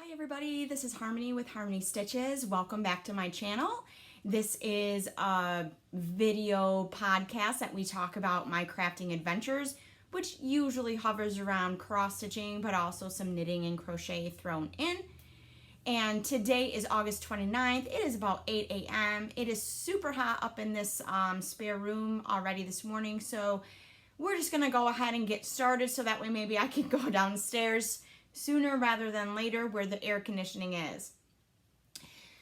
Hi everybody, this is Harmony with Harmony Stitches. Welcome back to my channel. This is a video podcast that we talk about my crafting adventures, which usually hovers around cross stitching, but also some knitting and crochet thrown in. And today is August 29th. It is about 8 a.m. It is super hot up in this spare room already this morning, so we're just gonna go ahead and get started so that way maybe I can go downstairs sooner rather than later where the air conditioning is.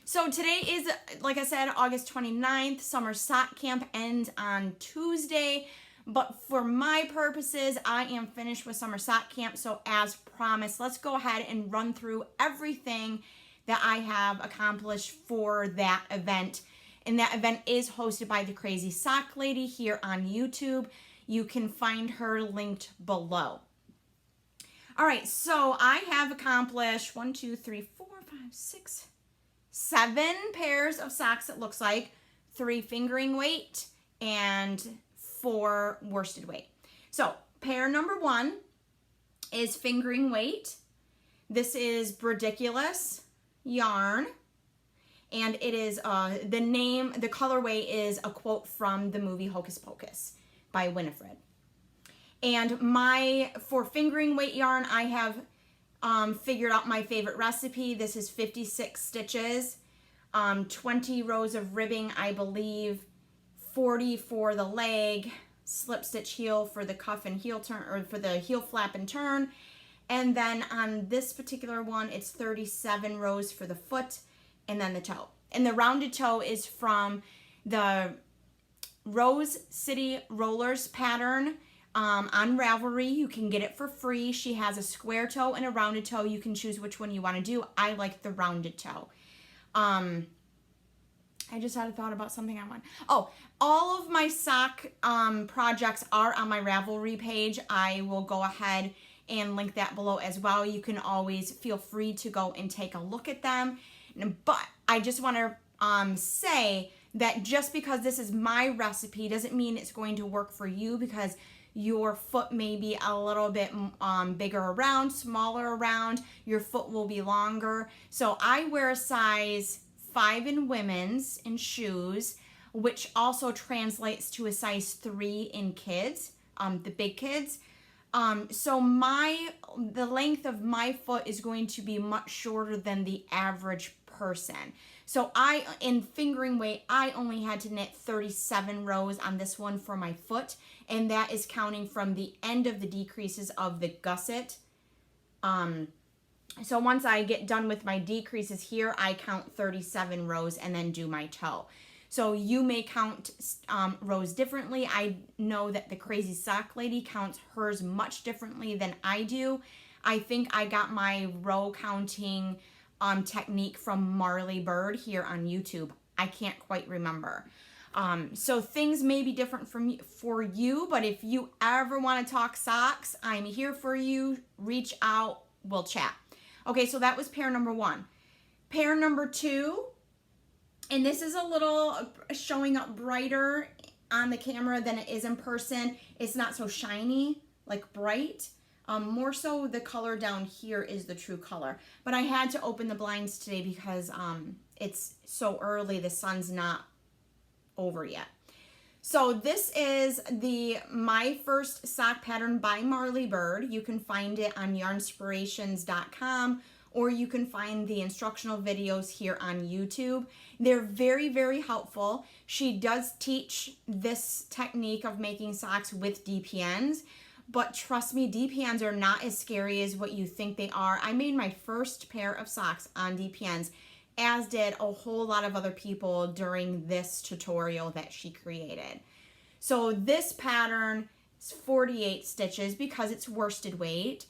So today is, like I said, August 29th. Summer sock camp ends on Tuesday, but for my purposes, I am finished with summer sock camp. So as promised, let's go ahead and run through everything that I have accomplished for that event. And that event is hosted by the Crazy Sock Lady here on YouTube. You can find her linked below. All right, so I have accomplished 7 pairs of socks, it looks like, 3 fingering weight and 4 worsted weight. So pair number 1 is fingering weight. This is Ridiculous yarn, and it is the colorway is a quote from the movie Hocus Pocus by Winifred. And for fingering weight yarn, I have figured out my favorite recipe. This is 56 stitches, 20 rows of ribbing, I believe, 40 for the leg, slip stitch heel for the cuff and heel turn, or for the heel flap and turn. And then on this particular one, it's 37 rows for the foot and then the toe. And the rounded toe is from the Rose City Rollers pattern. On Ravelry, you can get it for free. She has a square toe and a rounded toe. You can choose which one you want to do. I like the rounded toe. I just had a thought about something I want. Oh, all of my sock projects are on my Ravelry page. I will go ahead and link that below as well. You can always feel free to go and take a look at them. But I just want to say that just because this is my recipe doesn't mean it's going to work for you, because your foot may be a little bit bigger around, smaller around, your foot will be longer. So I wear a size 5 in women's in shoes, which also translates to a size 3 in kids, the big kids. So the length of my foot is going to be much shorter than the average person. So in fingering weight, I only had to knit 37 rows on this one for my foot, and that is counting from the end of the decreases of the gusset. So once I get done with my decreases here, I count 37 rows and then do my toe. So you may count rows differently. I know that the Crazy Sock Lady counts hers much differently than I do. I think I got my row counting technique from Marley Bird here on YouTube. I can't quite remember. So things may be different for you, but if you ever want to talk socks, I'm here for you. Reach out, we'll chat. Okay, so that was pair number 1. Pair number 2, and this is a little showing up brighter on the camera than it is in person. It's not so shiny, like bright. More so the color down here is the true color. But I had to open the blinds today because it's so early, the sun's not over yet. So this is my first sock pattern by Marley Bird. You can find it on yarnspirations.com, or you can find the instructional videos here on YouTube. They're very, very helpful. She does teach this technique of making socks with DPNs. But trust me, DPNs are not as scary as what you think they are. I made my first pair of socks on DPNs, as did a whole lot of other people during this tutorial that she created. So this pattern is 48 stitches because it's worsted weight.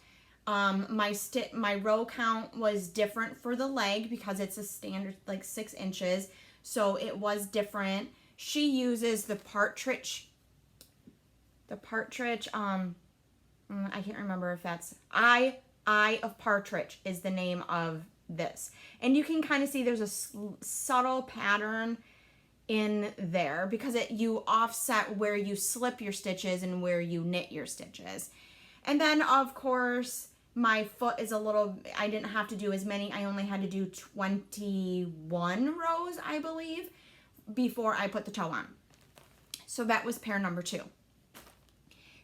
My row count was different for the leg because it's a standard like 6 inches. So it was different. She uses the partridge, I can't remember if that's Eye of Partridge is the name of this. And you can kind of see there's a subtle pattern in there because you offset where you slip your stitches and where you knit your stitches. And then of course my foot is a little, I didn't have to do as many. I only had to do 21 rows, I believe, before I put the toe on. So that was pair number 2.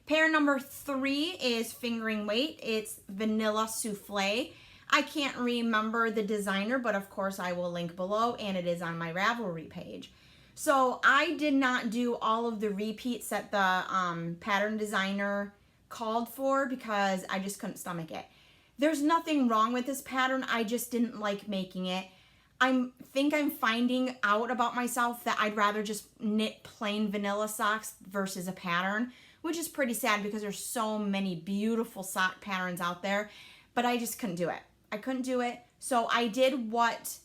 Pair number 3 is fingering weight. It's Vanilla Souffle. I can't remember the designer, but of course I will link below, and it is on my Ravelry page. So I did not do all of the repeats that the pattern designer called for because I just couldn't stomach it. There's nothing wrong with this pattern. I just didn't like making it. I think I'm finding out about myself that I'd rather just knit plain vanilla socks versus a pattern, which is pretty sad because there's so many beautiful sock patterns out there, but I just couldn't do it. I couldn't do it. So I did what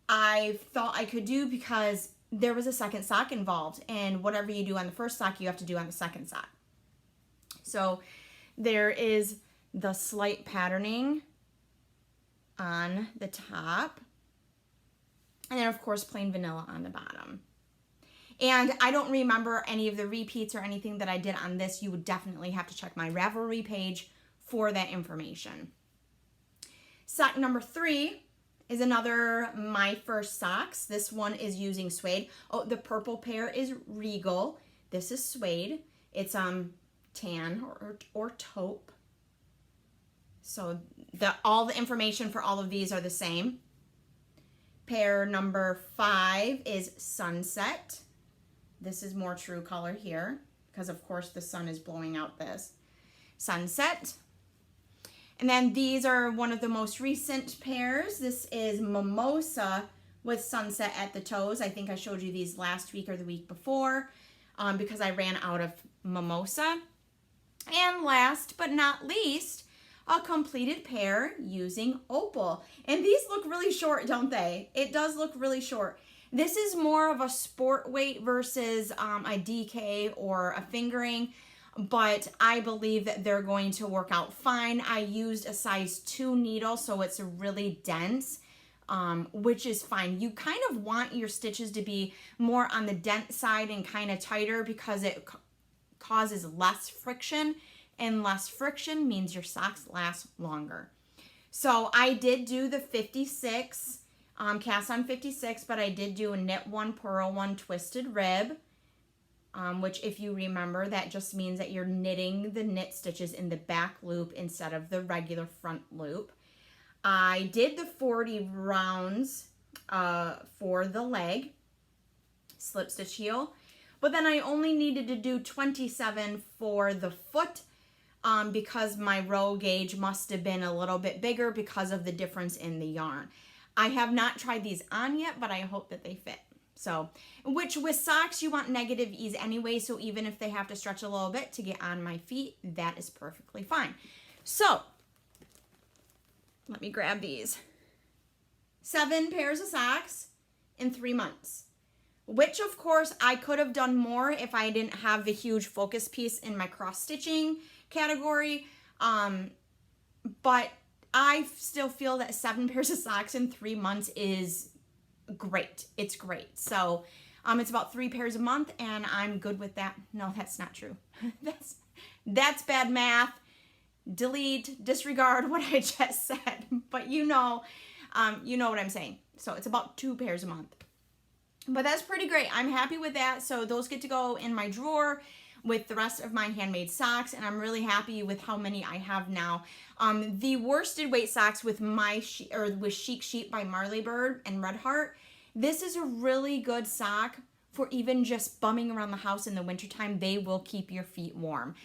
I thought I could do because there was a second sock involved, and whatever you do on the first sock, you have to do on the second sock. So there is the slight patterning on the top, and then of course plain vanilla on the bottom. And I don't remember any of the repeats or anything that I did on this. You would definitely have to check my Ravelry page for that information. Sock number 3 is another My First Socks. This one is using suede. Oh, the purple pair is Regal. This is suede. It's tan or taupe. So all the information for all of these are the same. Pair number 5 is Sunset. This is more true color here because of course the sun is blowing out this. Sunset. And then these are one of the most recent pairs. This is Mimosa with Sunset at the toes. I think I showed you these last week or the week before because I ran out of Mimosa. And last but not least, a completed pair using Opal. And these look really short, don't they? It does look really short. This is more of a sport weight versus a DK or a fingering, but I believe that they're going to work out fine. I used a size 2 needle, so it's really dense, which is fine. You kind of want your stitches to be more on the dense side and kind of tighter because it causes less friction, and less friction means your socks last longer. So I did do the 56, cast on 56, but I did do a knit 1, purl 1, twisted rib. Which if you remember, that just means that you're knitting the knit stitches in the back loop instead of the regular front loop. I did the 40 rounds for the leg, slip stitch heel, but then I only needed to do 27 for the foot because my row gauge must have been a little bit bigger because of the difference in the yarn. I have not tried these on yet, but I hope that they fit. So, which with socks, you want negative ease anyway, so even if they have to stretch a little bit to get on my feet, that is perfectly fine. So, let me grab these. 7 pairs of socks in 3 months, which of course I could have done more if I didn't have the huge focus piece in my cross-stitching category, but I still feel that 7 pairs of socks in 3 months is great. It's great. So it's about 3 pairs a month, and I'm good with that. No, that's not true. that's bad math. Delete, disregard what I just said. But you know what I'm saying. So it's about 2 pairs a month. But that's pretty great. I'm happy with that. So those get to go in my drawer with the rest of my handmade socks, and I'm really happy with how many I have now. The worsted weight socks with with Chic Sheep by Marley Bird and Red Heart. This is a really good sock for even just bumming around the house in the wintertime. They will keep your feet warm.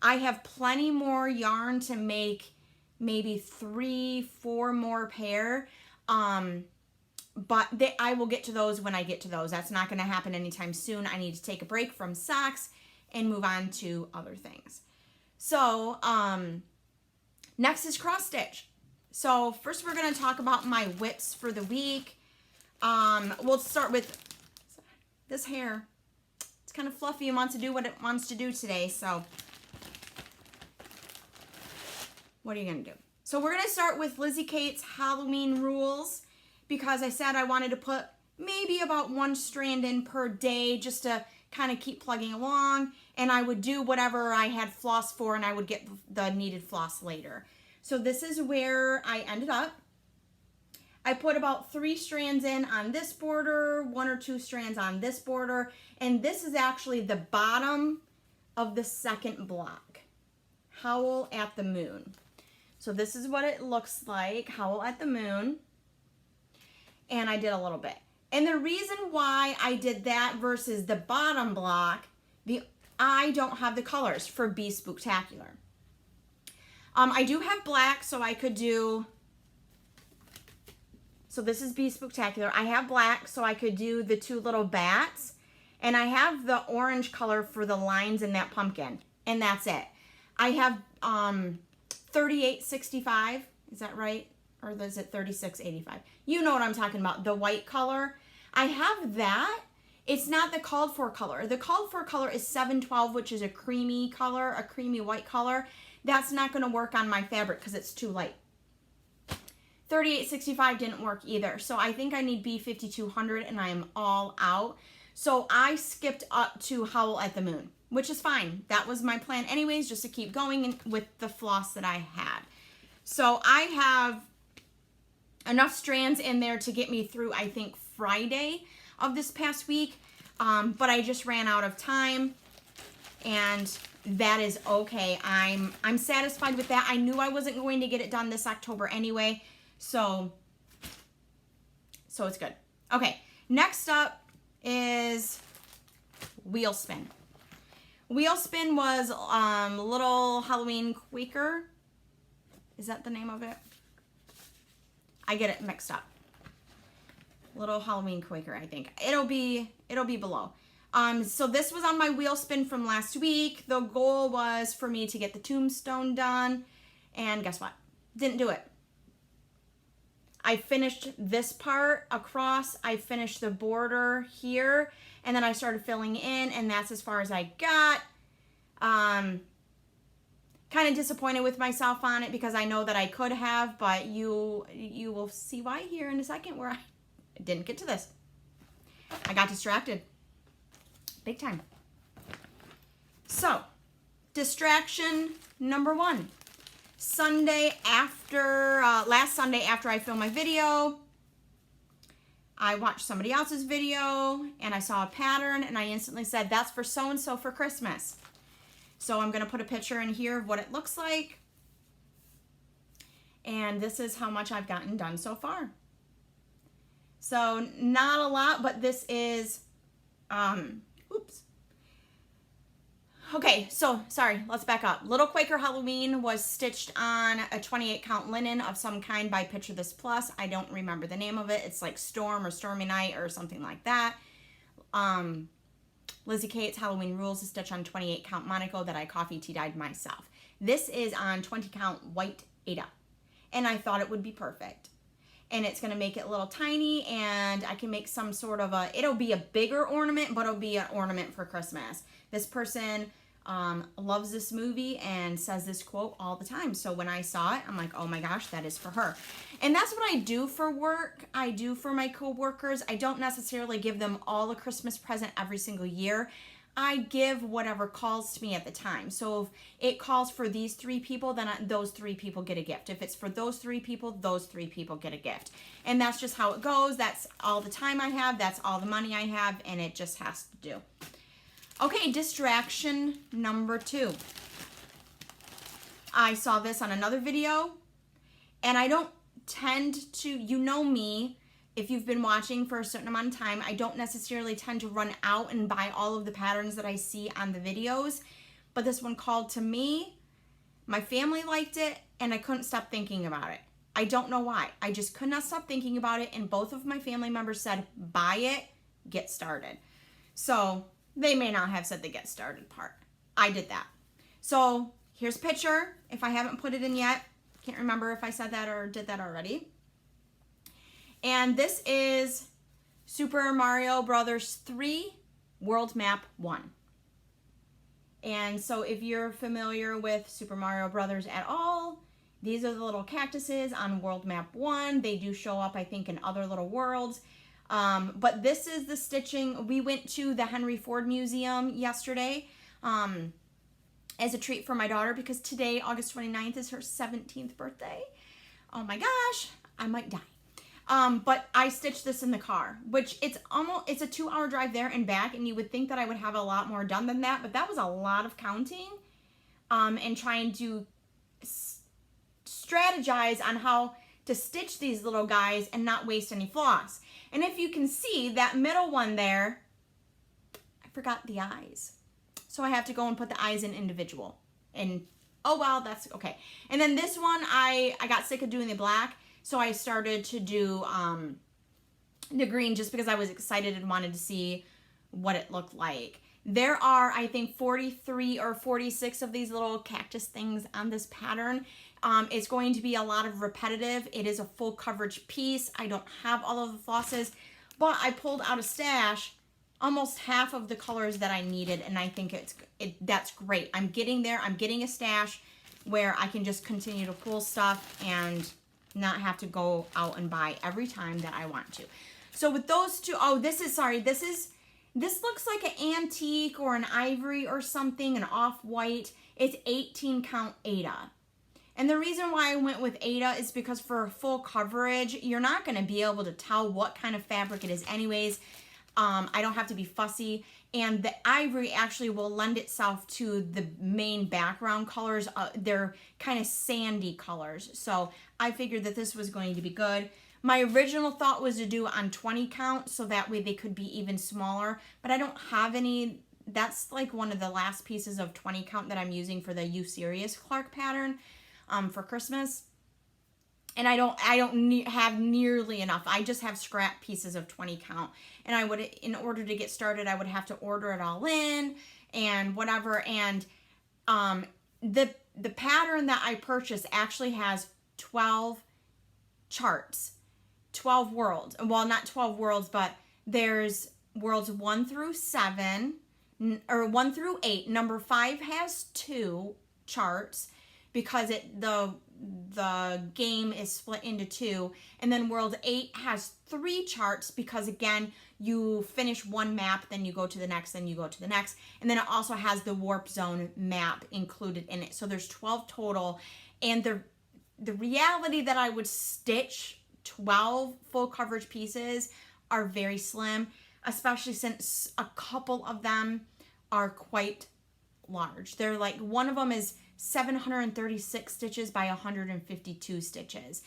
I have plenty more yarn to make maybe 3-4 more pair. But I will get to those when I get to those. That's not going to happen anytime soon. I need to take a break from socks and move on to other things. So, next is cross stitch. So first we're going to talk about my whips for the week. We'll start with this hair. It's kind of fluffy and wants to do what it wants to do today. So what are you going to do? So we're going to start with Lizzie Kate's Halloween rules, because I said I wanted to put maybe about 1 strand in per day just to kind of keep plugging along, and I would do whatever I had floss for, and I would get the needed floss later. So this is where I ended up. I put about 3 strands in on this border, 1 or 2 strands on this border, and this is actually the bottom of the second block. Howl at the Moon. So this is what it looks like, Howl at the Moon. And I did a little bit. And the reason why I did that versus the bottom block, I don't have the colors for Be Spooktacular. I do have black, so I could do... So this is Be Spooktacular. I have black, so I could do the 2 little bats. And I have the orange color for the lines in that pumpkin. And that's it. I have 3865. Is that right? Or is it 3685? You know what I'm talking about. The white color. I have that. It's not the called for color. The called for color is 712, which is a creamy color, a creamy white color. That's not going to work on my fabric because it's too light. 3865 didn't work either. So I think I need B5200 and I am all out. So I skipped up to Howl at the Moon, which is fine. That was my plan anyways, just to keep going with the floss that I had. So I have enough strands in there to get me through, I think, Friday of this past week. But I just ran out of time, and that is okay. I'm satisfied with that. I knew I wasn't going to get it done this October anyway. So it's good. Okay, next up is wheel spin. Wheel spin was Little Halloween Quaker. Is that the name of it? I get it mixed up. Little Halloween Quaker, I think. It'll be below. So this was on my wheel spin from last week. The goal was for me to get the tombstone done, and guess what? Didn't do it. I finished this part across, I finished the border here, and then I started filling in, and that's as far as I got. Kind of disappointed with myself on it because I know that I could have, but you will see why here in a second where I didn't get to this. I got distracted. Big time. So, distraction number 1. Sunday after, last Sunday after I filmed my video, I watched somebody else's video and I saw a pattern and I instantly said, that's for so-and-so for Christmas. So I'm going to put a picture in here of what it looks like. And this is how much I've gotten done so far. So not a lot, but this is, oops. Okay, so sorry, let's back up. Little Quaker Halloween was stitched on a 28 count linen of some kind by Picture This Plus. I don't remember the name of it. It's like Storm or Stormy Night or something like that. Lizzie Kate's Halloween Rules is stitched on 28 count Monaco that I coffee tea dyed myself. This is on 20 count white Aida. And I thought it would be perfect. And it's going to make it a little tiny, and I can make some sort of it'll be a bigger ornament, but it'll be an ornament for Christmas. This person loves this movie and says this quote all the time. So when I saw it, I'm like, oh my gosh, that is for her. And that's what I do for work. I do for my coworkers. I don't necessarily give them all a Christmas present every single year. I give whatever calls to me at the time. So if it calls for these 3 people, then those 3 people get a gift. If it's for those 3 people, those 3 people get a gift. And that's just how it goes. That's all the time I have. That's all the money I have. And it just has to do. Okay, distraction number 2. I saw this on another video. And I don't tend to, you know me, if you've been watching for a certain amount of time, I don't necessarily tend to run out and buy all of the patterns that I see on the videos. But this one called to me. My family liked it, and I couldn't stop thinking about it. I don't know why. I just could not stop thinking about it, and both of my family members said, buy it, get started. So they may not have said the get started part. I did that. So here's a picture. If I haven't put it in yet, can't remember if I said that or did that already. And this is Super Mario Brothers 3 World Map 1. And so if you're familiar with Super Mario Brothers at all, these are the little cactuses on World Map 1. They do show up, I think, in other little worlds. But this is the stitching. We went to the Henry Ford Museum yesterday. as a treat for my daughter because today, August 29th, is her 17th birthday. Oh my gosh, I might die. But I stitched this in the car, which it's a 2-hour drive there and back, and you would think that I would have a lot more done than that, but that was a lot of counting, and trying to strategize on how to stitch these little guys and not waste any floss. And if you can see that middle one there, I forgot the eyes. So I have to go and put the eyes in individual. And oh well, that's okay. And then this one, I got sick of doing the black, so I started to do the green just because I was excited and wanted to see what it looked like. There are, I think, 43 or 46 of these little cactus things on this pattern. It's going to be a lot of repetitive. It is a full coverage piece. I don't have all of the flosses, but I pulled out a stash, almost half of the colors that I needed, and I think that's great. I'm getting there. I'm getting a stash where I can just continue to pull stuff and not have to go out and buy every time that I want to. So with those two, oh, this looks like an antique or an ivory or something, an off-white. It's 18 count Aida. And the reason why I went with Aida is because for full coverage, you're not going to be able to tell what kind of fabric it is anyways. I don't have to be fussy. And the ivory actually will lend itself to the main background colors. They're kind of sandy colors. So I figured that this was going to be good. My original thought was to do on 20 count so that way they could be even smaller. But I don't have any. That's like one of the last pieces of 20 count that I'm using for the You Serious Clark pattern for Christmas. And I don't have nearly enough. I just have scrap pieces of 20 count. And I would, in order to get started, I would have to order it all in and whatever. And the pattern that I purchased actually has 12 charts, 12 worlds. Well, not 12 worlds, but there's worlds 1 through 7, or 1 through 8. Number 5 has 2 charts because the game is split into 2, and then world 8 has 3 charts because again you finish one map, then you go to the next, then you go to the next, and then it also has the warp zone map included in it. So there's 12 total, and the reality that I would stitch 12 full coverage pieces are very slim, especially since a couple of them are quite large. They're like, one of them is 736 stitches by 152 stitches.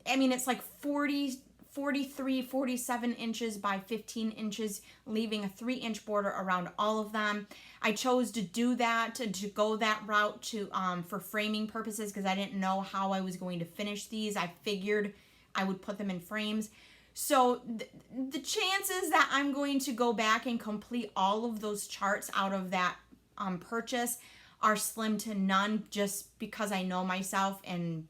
I mean, it's like 43, 47 inches by 15 inches, leaving a 3-inch border around all of them. I chose to do that, to go that route to for framing purposes because I didn't know how I was going to finish these. I figured I would put them in frames. So the chances that I'm going to go back and complete all of those charts out of that purchase are slim to none, just because I know myself, and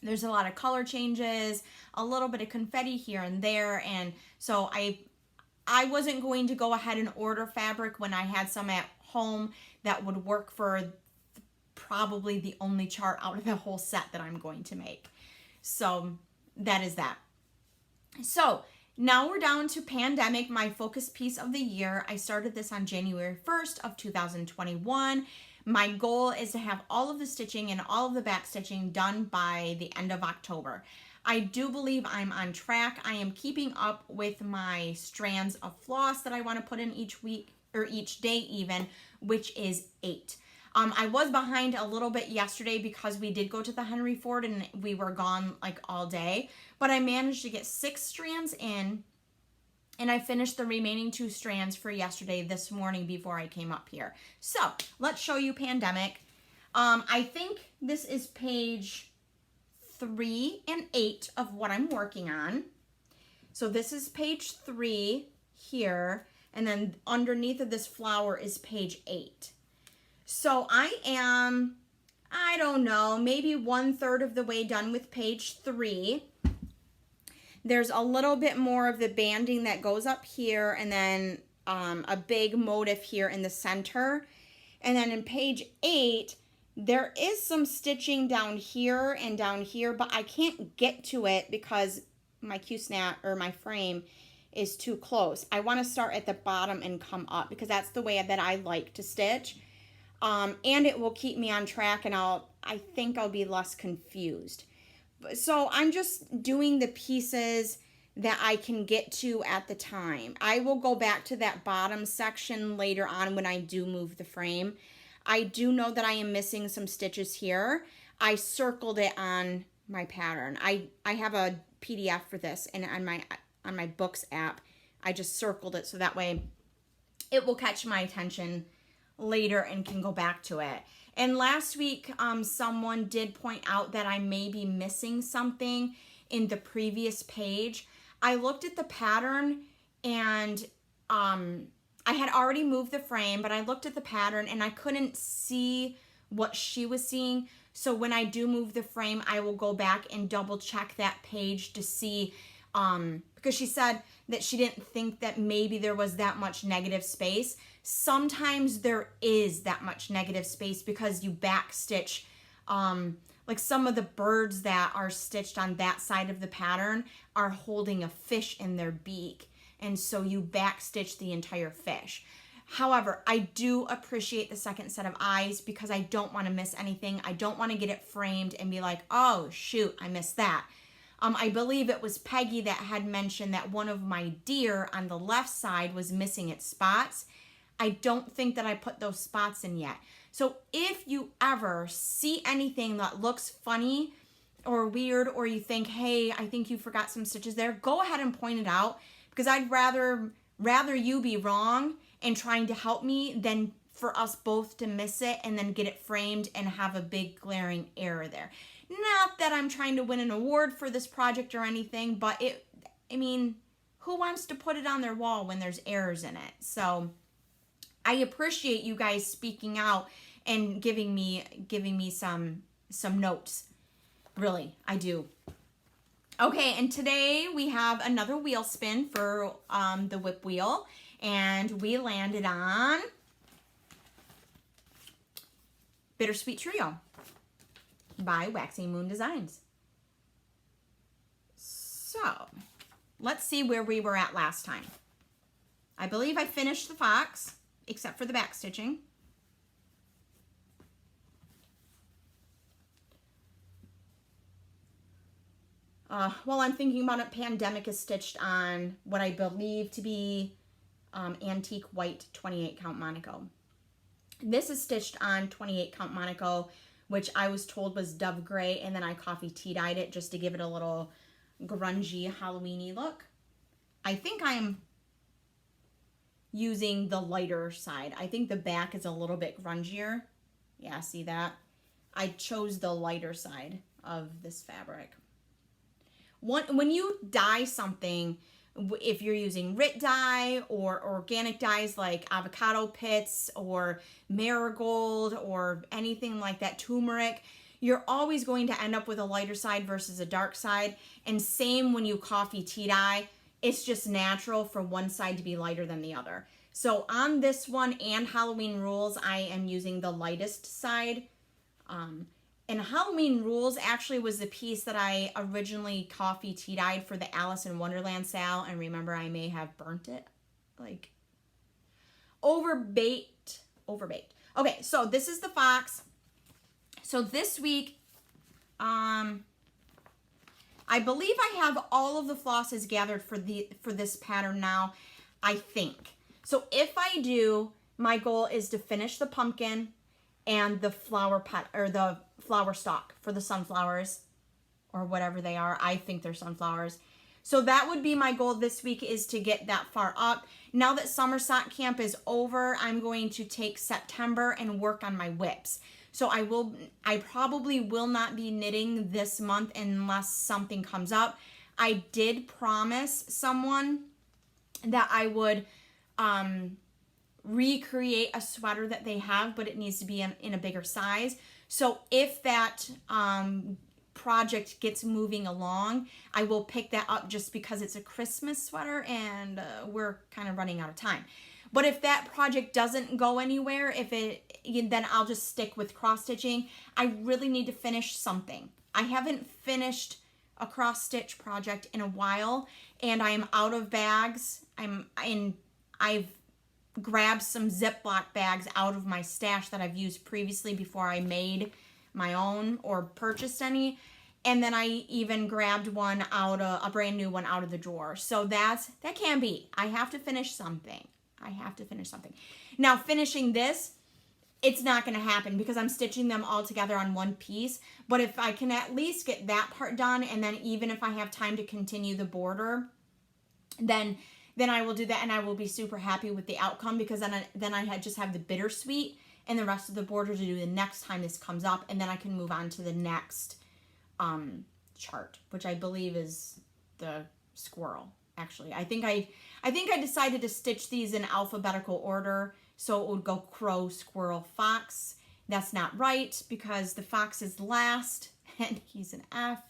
there's a lot of color changes, a little bit of confetti here and there, and so I wasn't going to go ahead and order fabric when I had some at home that would work for probably the only chart out of the whole set that I'm going to make. So that is that. So now we're down to Pandemic, my focus piece of the year. I started this on January 1st of 2021. My goal is to have all of the stitching and all of the back stitching done by the end of October. I do believe I'm on track. I am keeping up with my strands of floss that I want to put in each week, or each day even, which is 8. I was behind a little bit yesterday because we did go to the Henry Ford and we were gone like all day, but I managed to get 6 strands in, and I finished the remaining 2 strands for yesterday this morning before I came up here. So let's show you Pandemic. I think this is page 3 and 8 of what I'm working on. So this is page 3 here, and then underneath of this flower is page 8. So I am, I don't know, maybe 1/3 of the way done with page 3. There's a little bit more of the banding that goes up here, and then a big motif here in the center. And then in page 8, there is some stitching down here and down here, but I can't get to it because my Q-snap or my frame is too close. I want to start at the bottom and come up because that's the way that I like to stitch. and it will keep me on track, and I think I'll be less confused. So I'm just doing the pieces that I can get to at the time. I will go back to that bottom section later on when I do move the frame. I do know that I am missing some stitches here. I circled it on my pattern. I have a PDF for this, and on my books app, I just circled it so that way it will catch my attention later and can go back to it. And last week, someone did point out that I may be missing something in the previous page. I looked at the pattern, and I had already moved the frame, but I looked at the pattern and I couldn't see what she was seeing. So when I do move the frame, I will go back and double check that page to see, because she said that she didn't think that maybe there was that much negative space. Sometimes there is that much negative space because you backstitch, like some of the birds that are stitched on that side of the pattern are holding a fish in their beak, and so you backstitch the entire fish. However, I do appreciate the second set of eyes because I don't want to miss anything. I don't want to get it framed and be like, oh shoot, I missed that. I believe it was Peggy that had mentioned that one of my deer on the left side was missing its spots. I don't think that I put those spots in yet. So if you ever see anything that looks funny or weird, or you think, hey, I think you forgot some stitches there, go ahead and point it out, because I'd rather you be wrong and trying to help me than for us both to miss it and then get it framed and have a big glaring error there. Not that I'm trying to win an award for this project or anything, but who wants to put it on their wall when there's errors in it? So I appreciate you guys speaking out and giving me some notes. Really, I do. Okay, and today we have another wheel spin for the whip wheel, and we landed on Bittersweet Trio by Waxing Moon Designs. So let's see where we were at last time. I believe I finished the fox, except for the back stitching. While I'm thinking about it, Pandemic is stitched on what I believe to be Antique White 28 count Monaco. This is stitched on 28 count Monaco, which I was told was Dove Gray, and then I coffee tea dyed it just to give it a little grungy Halloween-y look. I think I'm using the lighter side. I think the back is a little bit grungier. Yeah, see that? I chose the lighter side of this fabric. When you dye something, if you're using RIT dye or organic dyes like avocado pits or marigold or anything like that, turmeric, you're always going to end up with a lighter side versus a dark side. And same when you coffee tea dye, it's just natural for one side to be lighter than the other. So on this one and Halloween Rules, I am using the lightest side. And Halloween Rules actually was the piece that I originally coffee tea dyed for the Alice in Wonderland sale. And remember, I may have burnt it. Like, overbaked. Okay, so this is the fox. So this week, I believe I have all of the flosses gathered for this pattern now, I think. So if I do, my goal is to finish the pumpkin and the flower pot, or the flower stalk for the sunflowers, or whatever they are. I think they're sunflowers. So that would be my goal this week, is to get that far up. Now that summer sock camp is over, I'm going to take September and work on my whips. So I probably will not be knitting this month unless something comes up. I did promise someone that I would recreate a sweater that they have, but it needs to be in a bigger size. So if that project gets moving along, I will pick that up, just because it's a Christmas sweater and we're kind of running out of time. But if that project doesn't go anywhere, then I'll just stick with cross stitching. I really need to finish something. I haven't finished a cross stitch project in a while, and I am out of bags. I've grabbed some Ziploc bags out of my stash that I've used previously before I made my own or purchased any. And then I even grabbed one out of a brand new one out of the drawer. So that can be. I have to finish something. Now finishing this, it's not going to happen because I'm stitching them all together on one piece. But if I can at least get that part done, and then even if I have time to continue the border, then I will do that, and I will be super happy with the outcome, because then I just have the Bittersweet and the rest of the border to do the next time this comes up, and then I can move on to the next chart, which I believe is the squirrel. Actually, I think I decided to stitch these in alphabetical order, so it would go crow, squirrel, fox. That's not right, because the fox is last and he's an F.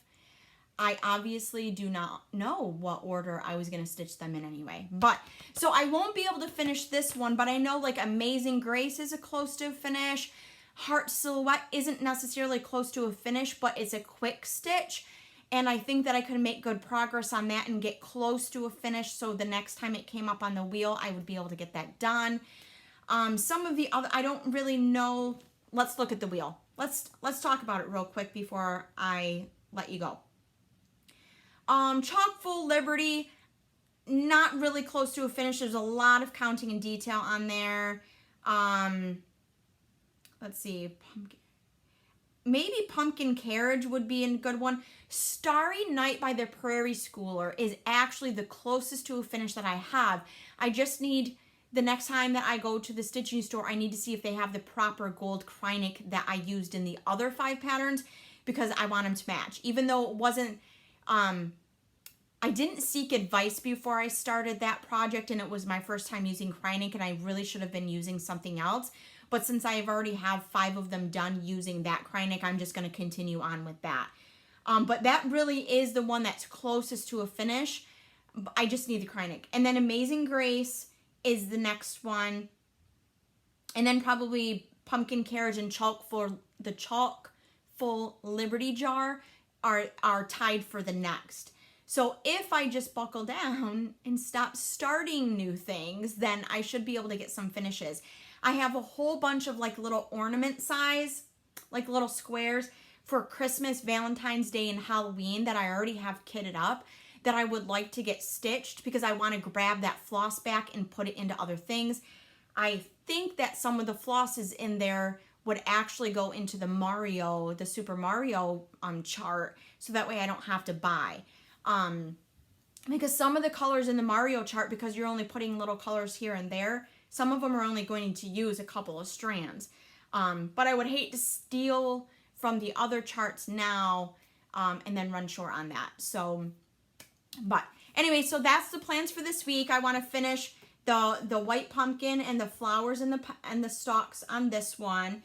I obviously do not know what order I was going to stitch them in anyway. But, so I won't be able to finish this one, but I know like Amazing Grace is a close to a finish. Heart Silhouette isn't necessarily close to a finish, but it's a quick stitch. And I think that I could make good progress on that and get close to a finish, so the next time it came up on the wheel, I would be able to get that done. Some of the other, I don't really know. Let's look at the wheel. Let's talk about it real quick before I let you go. Chock-full Liberty, not really close to a finish. There's a lot of counting and detail on there. Let's see, maybe Pumpkin Carriage would be a good one. Starry Night by the Prairie Schooler is actually the closest to a finish that I have. I just need, the next time that I go to the stitching store, I need to see if they have the proper gold Kreinik that I used in the other 5 patterns, because I want them to match. Even though it wasn't, I didn't seek advice before I started that project, and it was my first time using Kreinik, and I really should have been using something else. But since I have already have 5 of them done using that Kreinik, I'm just going to continue on with that. But that really is the one that's closest to a finish. I just need the Kreinik. And then Amazing Grace is the next one. And then probably Pumpkin Carriage and the Chock-full Liberty Jar are tied for the next. So if I just buckle down and stop starting new things, then I should be able to get some finishes. I have a whole bunch of like little ornament size, like little squares for Christmas, Valentine's Day, and Halloween that I already have kitted up that I would like to get stitched, because I want to grab that floss back and put it into other things. I think that some of the flosses in there would actually go into the Super Mario chart, so that way I don't have to buy. Because some of the colors in the Mario chart, because you're only putting little colors here and there, some of them are only going to use a couple of strands. But I would hate to steal from the other charts now and then run short on that. So, but anyway, so that's the plans for this week. I want to finish the white pumpkin and the flowers and the stalks on this one.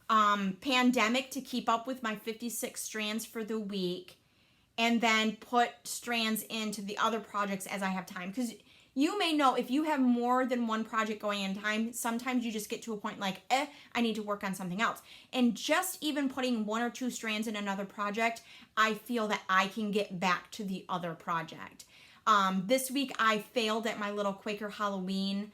Pandemic to keep up with my 56 strands for the week. And then put strands into the other projects as I have time. Because you may know, if you have more than one project going in time, sometimes you just get to a point like, I need to work on something else. And just even putting 1 or 2 strands in another project, I feel that I can get back to the other project. This week I failed at my little Quaker Halloween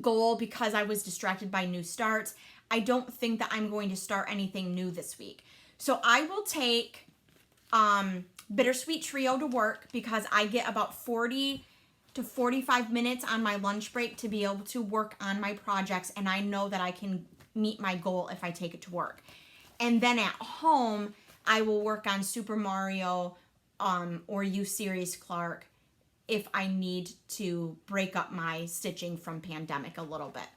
goal because I was distracted by new starts. I don't think that I'm going to start anything new this week. So I will take Bittersweet Trio to work, because I get about 40 to 45 minutes on my lunch break to be able to work on my projects, and I know that I can meet my goal if I take it to work. And then at home, I will work on Super Mario or U Series Clark if I need to break up my stitching from Pandemic a little bit.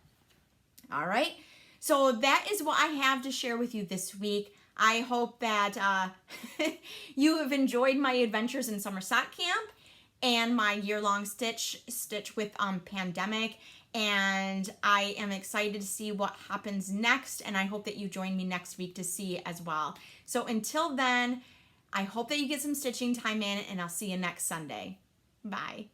All right, so that is what I have to share with you this week. I hope that you have enjoyed my adventures in summer sock camp and my year-long stitch with Pandemic. And I am excited to see what happens next. And I hope that you join me next week to see as well. So until then, I hope that you get some stitching time in, and I'll see you next Sunday. Bye.